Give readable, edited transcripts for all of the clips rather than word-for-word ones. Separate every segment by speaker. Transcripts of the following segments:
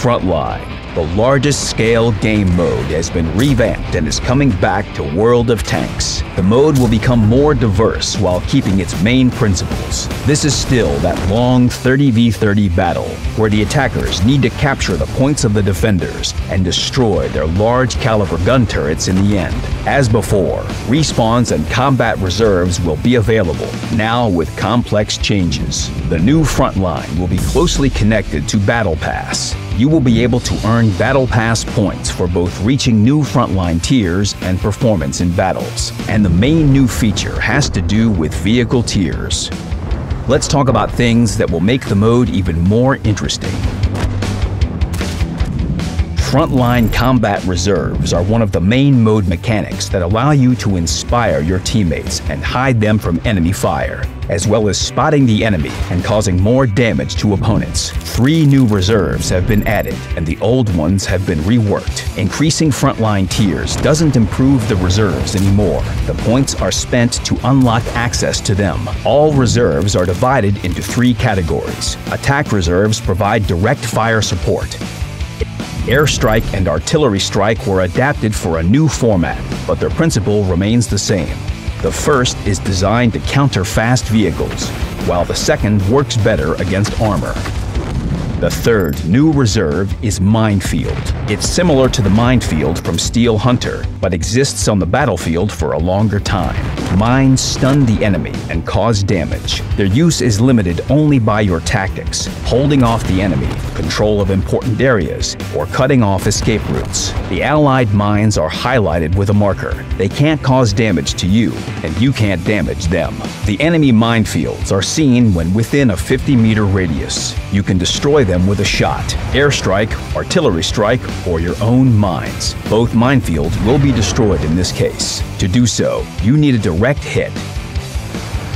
Speaker 1: Frontline, the largest scale game mode, has been revamped and is coming back to World of Tanks. The mode will become more diverse while keeping its main principles. This is still that long 30v30 battle, where the attackers need to capture the points of the defenders and destroy their large caliber gun turrets in the end. As before, respawns and combat reserves will be available, now with complex changes. The new Frontline will be closely connected to Battle Pass. You will be able to earn Battle Pass points for both reaching new Frontline tiers and performance in battles. And the main new feature has to do with vehicle tiers. Let's talk about things that will make the mode even more interesting. Frontline combat reserves are one of the main mode mechanics that allow you to inspire your teammates and hide them from enemy fire, as well as spotting the enemy and causing more damage to opponents. 3 new reserves have been added, and the old ones have been reworked. Increasing Frontline tiers doesn't improve the reserves anymore. The points are spent to unlock access to them. All reserves are divided into 3 categories. Attack reserves provide direct fire support. Airstrike and artillery strike were adapted for a new format, but their principle remains the same. The first is designed to counter fast vehicles, while the second works better against armor. The third new reserve is Minefield. It's similar to the Minefield from Steel Hunter, but exists on the battlefield for a longer time. Mines stun the enemy and cause damage. Their use is limited only by your tactics, holding off the enemy, control of important areas, or cutting off escape routes. The allied mines are highlighted with a marker. They can't cause damage to you, and you can't damage them. The enemy minefields are seen when within a 50-meter radius. You can destroy them with a shot, airstrike, artillery strike, or your own mines. Both minefields will be destroyed in this case. To do so, you need a direct hit.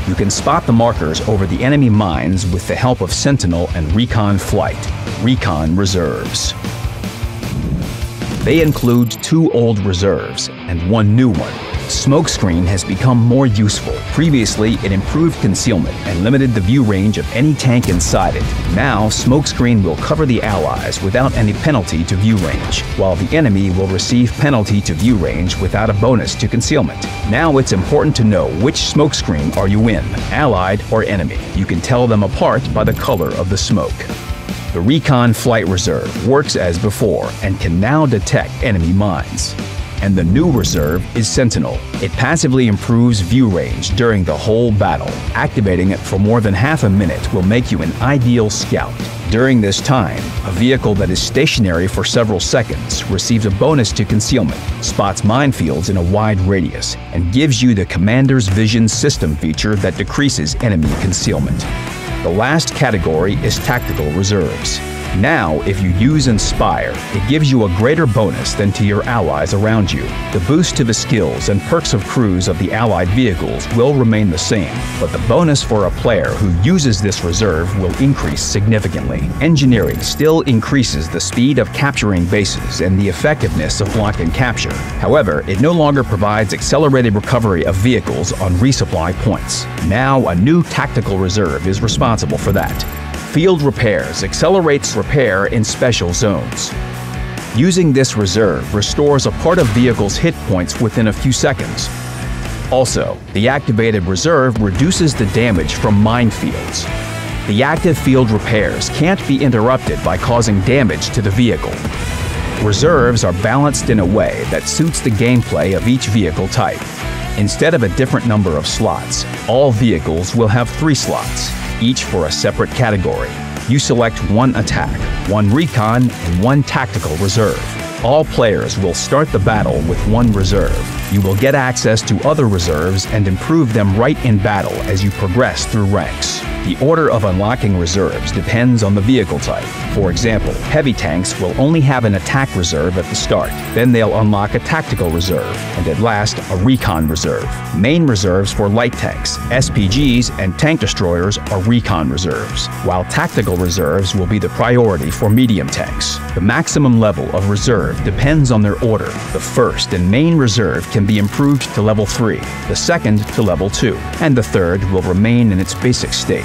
Speaker 1: You can spot the markers over the enemy mines with the help of Sentinel and Recon Flight, Recon Reserves. They include 2 old reserves and 1 new one. Smokescreen has become more useful. Previously, it improved concealment and limited the view range of any tank inside it. Now, Smokescreen will cover the allies without any penalty to view range, while the enemy will receive penalty to view range without a bonus to concealment. Now it's important to know which Smokescreen are you in, allied or enemy. You can tell them apart by the color of the smoke. The Recon Flight Reserve works as before and can now detect enemy mines. And the new reserve is Sentinel. It passively improves view range during the whole battle. Activating it for more than half a minute will make you an ideal scout. During this time, a vehicle that is stationary for several seconds receives a bonus to concealment, spots minefields in a wide radius, and gives you the Commander's Vision System feature that decreases enemy concealment. The last category is Tactical Reserves. Now, if you use Inspire, it gives you a greater bonus than to your allies around you. The boost to the skills and perks of crews of the allied vehicles will remain the same, but the bonus for a player who uses this reserve will increase significantly. Engineering still increases the speed of capturing bases and the effectiveness of block and capture. However, it no longer provides accelerated recovery of vehicles on resupply points. Now, a new Tactical Reserve is responsible for that. Field Repairs accelerates repair in special zones. Using this reserve restores a part of vehicle's hit points within a few seconds. Also, the activated reserve reduces the damage from minefields. The active Field Repairs can't be interrupted by causing damage to the vehicle. Reserves are balanced in a way that suits the gameplay of each vehicle type. Instead of a different number of slots, all vehicles will have 3 slots, each for a separate category. You select 1 attack, 1 recon, and 1 tactical reserve. All players will start the battle with 1 reserve. You will get access to other reserves and improve them right in battle as you progress through ranks. The order of unlocking reserves depends on the vehicle type. For example, heavy tanks will only have an attack reserve at the start. Then they'll unlock a tactical reserve, and at last, a recon reserve. Main reserves for light tanks, SPGs, and tank destroyers are recon reserves, while tactical reserves will be the priority for medium tanks. The maximum level of reserve depends on their order. The first and main reserve can be improved to level 3, the second to level 2, and the third will remain in its basic state.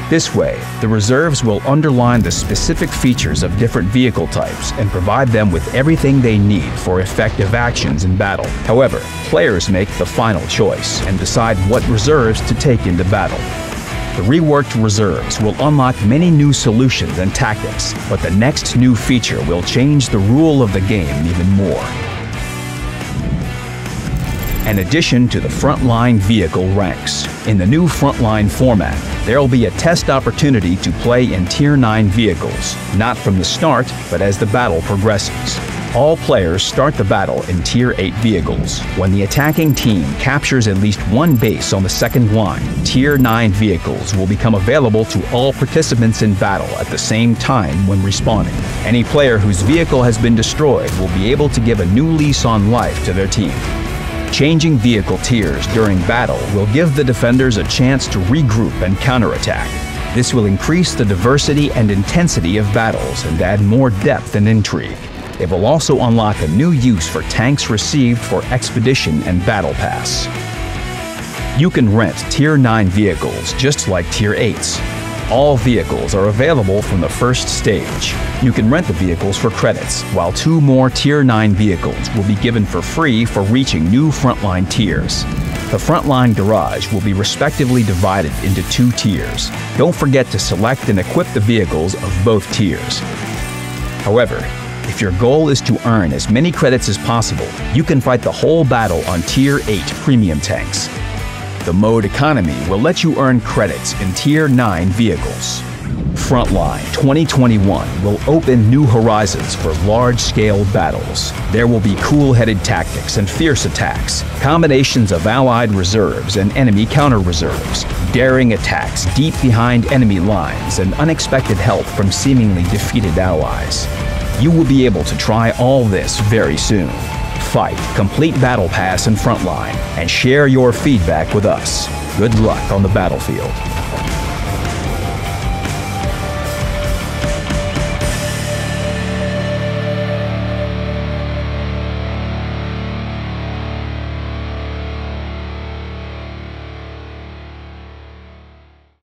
Speaker 1: This way, the reserves will underline the specific features of different vehicle types and provide them with everything they need for effective actions in battle. However, players make the final choice and decide what reserves to take into battle. The reworked reserves will unlock many new solutions and tactics, but the next new feature will change the rule of the game even more. An addition to the frontline vehicle ranks. In the new frontline format, there will be a test opportunity to play in Tier 9 vehicles, not from the start, but as the battle progresses. All players start the battle in Tier 8 vehicles. When the attacking team captures at least one base on the second line, Tier 9 vehicles will become available to all participants in battle at the same time when respawning. Any player whose vehicle has been destroyed will be able to give a new lease on life to their team. Changing vehicle tiers during battle will give the defenders a chance to regroup and counterattack. This will increase the diversity and intensity of battles and add more depth and intrigue. It will also unlock a new use for tanks received for Expedition and Battle Pass. You can rent Tier 9 vehicles just like Tier 8s. All vehicles are available from the first stage. You can rent the vehicles for credits, while 2 more Tier 9 vehicles will be given for free for reaching new frontline tiers. The frontline garage will be respectively divided into 2 tiers. Don't forget to select and equip the vehicles of both tiers. However, if your goal is to earn as many credits as possible, you can fight the whole battle on Tier 8 premium tanks. The mode Economy will let you earn credits in Tier 9 vehicles. Frontline 2021 will open new horizons for large-scale battles. There will be cool-headed tactics and fierce attacks, combinations of allied reserves and enemy counter-reserves, daring attacks deep behind enemy lines, and unexpected help from seemingly defeated allies. You will be able to try all this very soon. Fight, complete Battle Pass and Frontline, and share your feedback with us. Good luck on the battlefield.